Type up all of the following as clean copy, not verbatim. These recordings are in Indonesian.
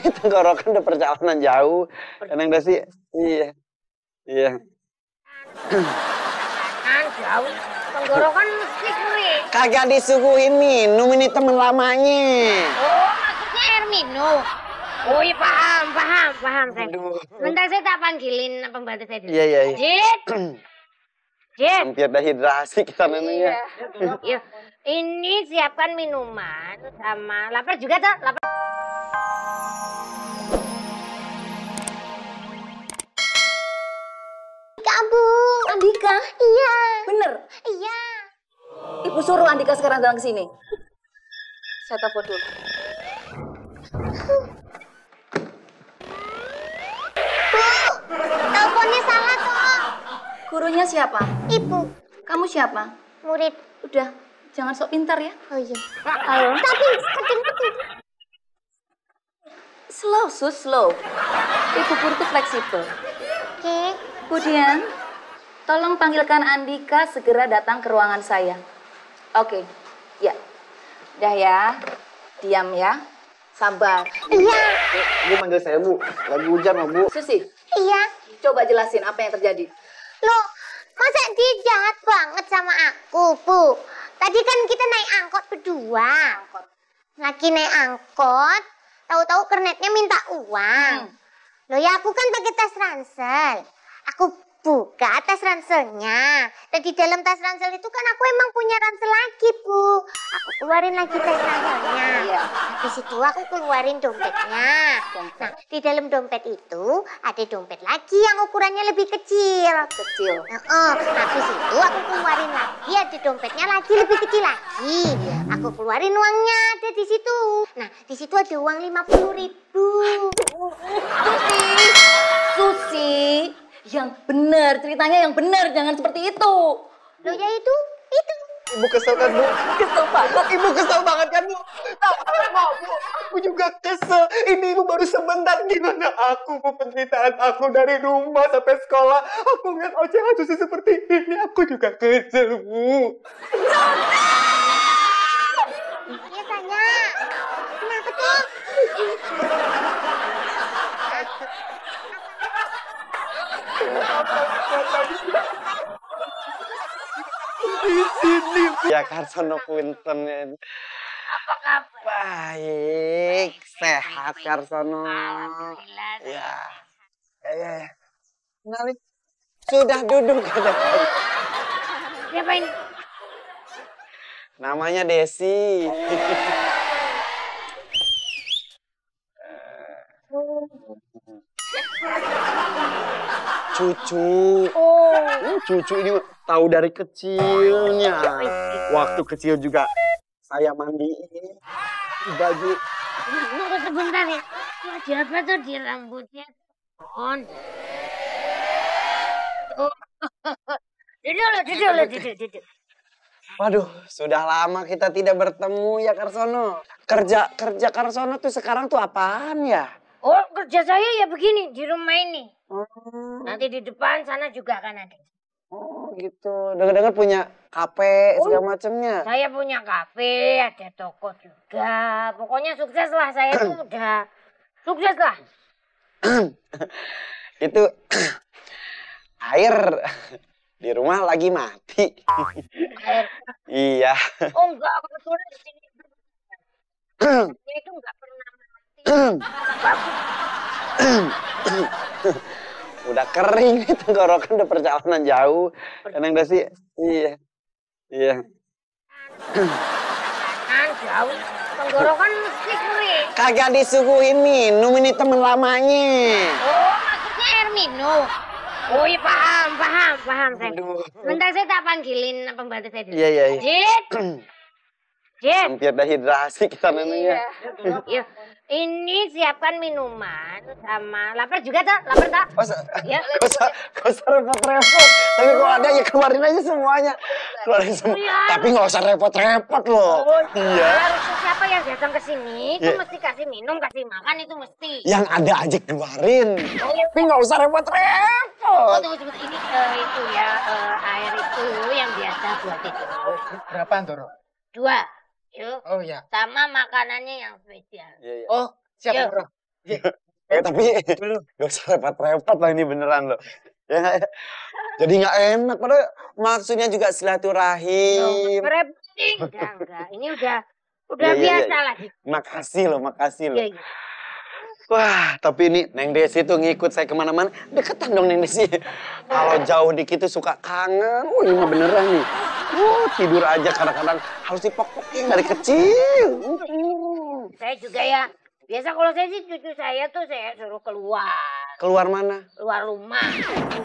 ini tenggorokan udah perjalanan jauh. Kadang udah sih, iya. Kan jauh, tenggorokan mesti kuwi. Kagak disuguhin minum, ini temen lamanya. Oh, maksudnya air minum. Oh iya paham, Ren. Bentar saya tak panggilin pembantu saya dulu. Iya. Jit. Hampir dehidrasi kita neneknya. Iya. Ini siapkan minuman sama lapar juga tuh, lapar. Kamu, Andika? Iya. Bener? Iya. Ibu suruh Andika sekarang datang ke sini. Saya telepon dulu. Bu, teleponnya salah toh. Gurunya siapa? Ibu. Kamu siapa? Murid. Udah, jangan sok pintar ya. Oh iya. Halo. Tapi keding. Slow. Ibu guru tuh fleksibel. Oke. Kemudian, tolong panggilkan Andika segera datang ke ruangan saya. Oke, ya. Udah ya, diam ya. Sabar. Iya. Bu manggil saya, Bu. Lagi hujan loh, Bu. Susi. Iya. Coba jelasin apa yang terjadi. Loh, masa dia jahat banget sama aku, Bu? Tadi kan kita naik angkot berdua. Lagi naik angkot, tahu-tahu kernetnya minta uang. Loh ya, aku kan pakai tas ransel. Aku buka tas ranselnya. Dan di dalam tas ransel itu kan aku emang punya ransel lagi, Bu. Aku keluarin lagi tas ranselnya. Iya. Habis itu aku keluarin dompetnya. Nah, di dalam dompet itu ada dompet lagi yang ukurannya lebih kecil. Habis itu aku keluarin lagi, ada dompetnya lagi lebih kecil lagi. Aku keluarin uangnya, ada di situ. Nah, di situ ada uang 50.000. Susi, yang benar, ceritanya yang benar, jangan seperti itu. Loh ya itu. Ibu kesel kan, Bu? Kesel banget. Ibu kesel banget kan, Bu? Bu, aku juga kesel. Ini Ibu baru sebentar. Gimana aku, Bu, penderitaan aku dari rumah sampai sekolah. Aku ngeliat ocehan Susi seperti ini. Aku juga kesel, Bu. Biasanya. Kenapa tuh? Di sini, Bu. Ya, Karsono punten. Apa kabar? Baik, sehat Karsono. Alhamdulillah. Ya. Kenalin. Sudah duduk. Siapa ini? Namanya Desi. Cucu. Cucu ini tahu dari kecilnya. Waktu kecil juga saya mandiin baju. Tunggu sebentar ya. Ada apa tuh di rambutnya? Duduk. Waduh, sudah lama kita tidak bertemu ya Karsono. Kerja Karsono tuh sekarang tuh apaan ya? Oh, kerja saya ya begini di rumah ini. Nanti di depan sana juga akan ada. Oh gitu. Dengar-dengar punya kafe segala macamnya. Saya punya kafe, ada toko juga. Pokoknya sukses lah, saya tuh udah sukses lah. Itu air di rumah lagi mati. Air. Iya. Oh enggak, kebetulan di sini. Ini itu enggak pernah mati. Udah kering nih tenggorokan udah perjalanan jauh. Kadang udah sih, iya. Kan jauh, tenggorokan mesti kering. Kagak disuguhin minum, ini temen lamanya. Oh, maksudnya air minum. Oh iya paham, Ren. Bentar saya tak panggilin pembantu saya dulu. Iya. Jit. Hampir dehidrasi kita neneknya. Iya. Ini siapkan minuman sama lapar juga tuh, lapar tak? Ya. Gak usah repot-repot. Tapi kalau ada ya keluarin aja semuanya. Keluarin semua. Iya. Tapi gak usah repot-repot loh. Iya. Harusnya siapa yang datang ke sini itu mesti kasih minum, kasih makan itu mesti. Yang ada aja keluarin. Tapi gak usah repot-repot. Tunggu sebentar, ini itu ya air itu yang biasa buat itu. Berapaan, Toro? 2. Yuk. Oh iya. Sama makanannya yang spesial. Iya. Oh, siap, Yuk. Toro. Tapi gak usah repot-repot lah ini beneran loh. Ya nggak ya? Jadi nggak enak, padahal maksudnya juga silaturahim. Enggak. Ini udah Iya, biasa iya. lah. Makasih loh. Iya. Wah, tapi ini Neng Desi tuh ngikut saya kemana-mana, deketan dong Neng Desi. Kalau jauh dikit tuh suka kangen. Ini mah beneran nih. Tidur aja kadang-kadang harus dipok-pokin dari kecil. Saya juga ya. Biasa kalau saya sih cucu saya tuh saya suruh keluar. Keluar mana? Keluar rumah.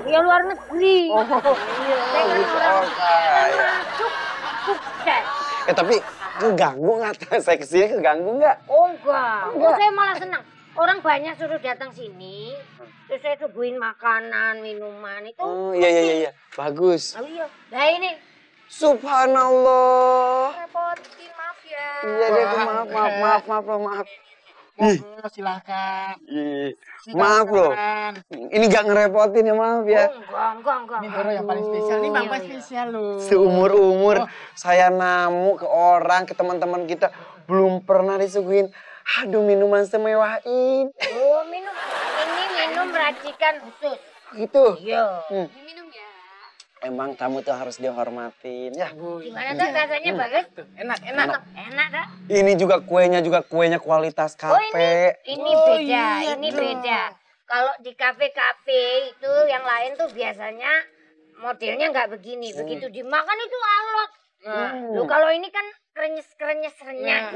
Ya luar negeri. Iya. Saya kan gitu. orang Kayak. masuk sukses. Tapi keganggu nggak? Saya kesini keganggu nggak? Oh enggak. Saya malah senang. Orang banyak suruh datang sini. Terus saya suguhin makanan, minuman itu. Oh iya. Bagus. Oh iya. Nah ini. Subhanallah. Repotin, maaf ya. Iya deh, maaf. Silakan. Ih, maaf loh. Ini gak ngerepotin ya, maaf ya. Oh, enggak. Ini Doro yang paling spesial. Ini Bang spesial loh. Seumur-umur saya namu ke orang, ke teman-teman kita. Belum pernah disuguhin, aduh minuman semewah ini. Oh, minum. Ini minum racikan khusus. Gitu. Iya. Diminum ya. Emang tamu tuh harus dihormatin ya. Gimana tuh rasanya bagus? Enak. Enak tak? Ini juga kuenya kualitas Oh kafe. ini Oh, beda, iya ini dong. beda. Kalau di kafe-kafe itu yang lain tuh biasanya modelnya nggak begini. Begitu dimakan itu alot. Loh kalau ini kan krenyes renyah.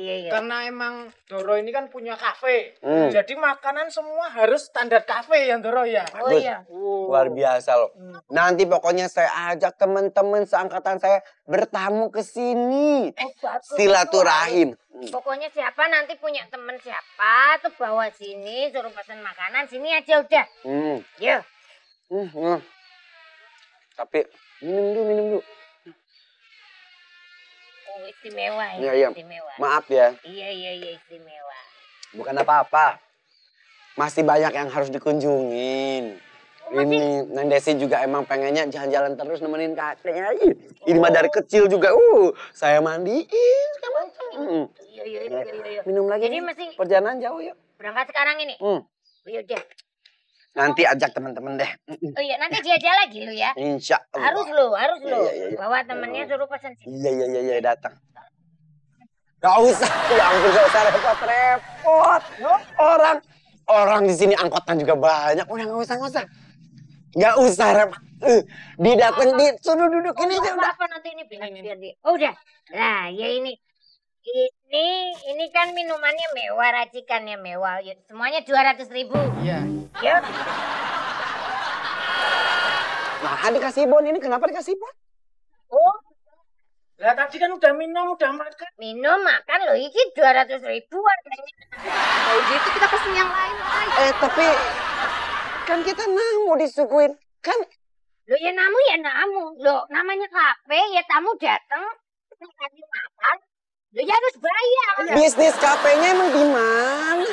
Iya. Karena emang Doro ini kan punya kafe. Hmm. Jadi makanan semua harus standar kafe ya Doro ya. Oh iya. Luar biasa loh. Nanti pokoknya saya ajak teman-teman seangkatan saya bertamu ke sini. Bagus. Silaturahim. Pokoknya siapa nanti punya temen siapa tuh bawa sini suruh pesan makanan sini aja udah. Yo. Tapi minum dulu. Oh, istimewa Iya, ya. iya. Istimewa. Maaf ya, Iya istimewa. bukan apa-apa. Masih banyak yang harus dikunjungin. Ini Neng Desi juga emang pengennya jalan-jalan terus nemenin kakeknya. Ini mah dari kecil juga. Saya mandiin. Iya. Minum lagi. Jadi nih. mesti Perjalanan jauh yuk. berangkat sekarang ini. Iya udah. Nanti ajak teman-teman deh. Oh iya nanti dia lagi lu ya. Insya Allah. Harus lu. Iya. Bawa temennya suruh pesan sini. Iya datang. Gak usah, ya ampun gak usah repot-repot. Orang di sini angkotan juga banyak. Udah gak usah. Gak usah repot. Didateng di suruh duduk ini aja udah. Apa nanti ini biar dia. Oh udah. Nah ya ini. Ini kan minumannya mewah, racikannya mewah. Ya, semuanya 200.000. Iya. Yuk. Nah dikasih bon ini kenapa dikasih bon? Oh Lah tadi kan udah minum, udah makan. minum makan loh. Ini 200.000 harganya. Kalau gitu kita pesen yang lain aja. Tapi kan kita namu disuguhin. Kan Loh ya namu. Loh namanya kafe ya tamu datang. Kasih makan. Loh ya harus bayar. bisnis kafenya emang di mana?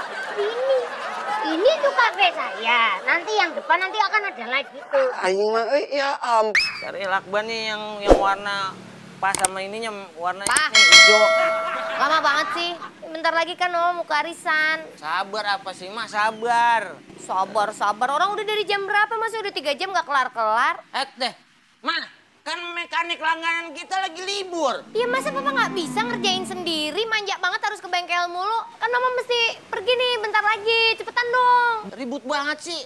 Ini tuh kafe saya. Nanti yang depan nanti akan ada lagi tuh. Aing mah ya ampun. Cari lakban nih yang warna pas sama ininya warna Pak. hijau. Lama banget sih. Bentar lagi kan mau ke arisan. Sabar apa sih, Mak? Sabar. Sabar. Orang udah dari jam berapa? Masih udah 3 jam gak kelar-kelar. Deh. Mak, kan mekanik langganan kita lagi libur. Ya masa papa nggak bisa ngerjain sendiri? Manja banget harus ke bengkel mulu. Kan mama mesti pergi nih bentar lagi. Cepetan dong. Ribut banget sih.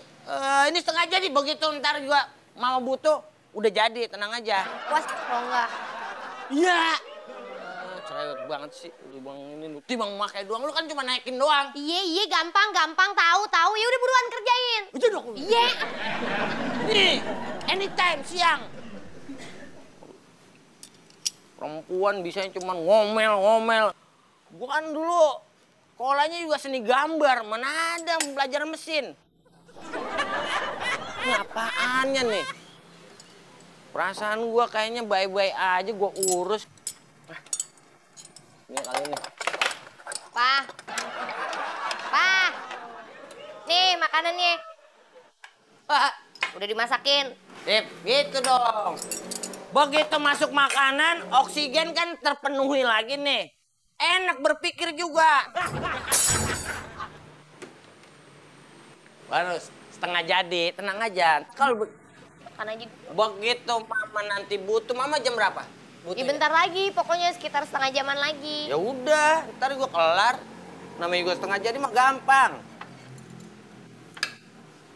Ini setengah jadi begitu ntar juga mama butuh. Udah jadi, tenang aja. Puas kalau enggak. Iya. Cerewet banget sih. Lu bang ini lu timbang pakai doang. Lu kan cuma naikin doang. Iya, gampang. Tahu. Ya udah buruan kerjain. Itu dong. Iya. Nih, anytime siang. Perempuan bisanya cuma ngomel. Gua kan dulu sekolahnya juga seni gambar. Mana ada belajar mesin. Ini apaannya nih? Perasaan gua kayaknya baik-baik aja gua urus. Ini kali nih. Pa. Nih makanannya. Pak, Udah dimasakin. Sip, gitu dong. Begitu masuk makanan, oksigen kan terpenuhi lagi nih. Enak berpikir juga. Baru setengah jadi, tenang aja. Kalau Kan aja. begitu mama nanti butuh, mama jam berapa? Ya bentar lagi, pokoknya sekitar setengah jaman lagi. Ya udah, ntar gua kelar. Namanya gua setengah jadi mah gampang.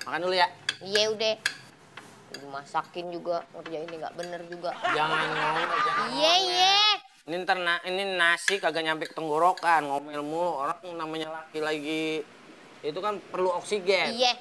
Makan dulu ya. Iya udah. Masakin juga, ngerjainnya nggak bener juga. Jangan ngomel, jangan Iya, ngomel. iya. Ini ntar ini nasi kagak nyampe ke tenggorokan, ngomel mulu. Orang namanya laki lagi itu kan perlu oksigen. Iya.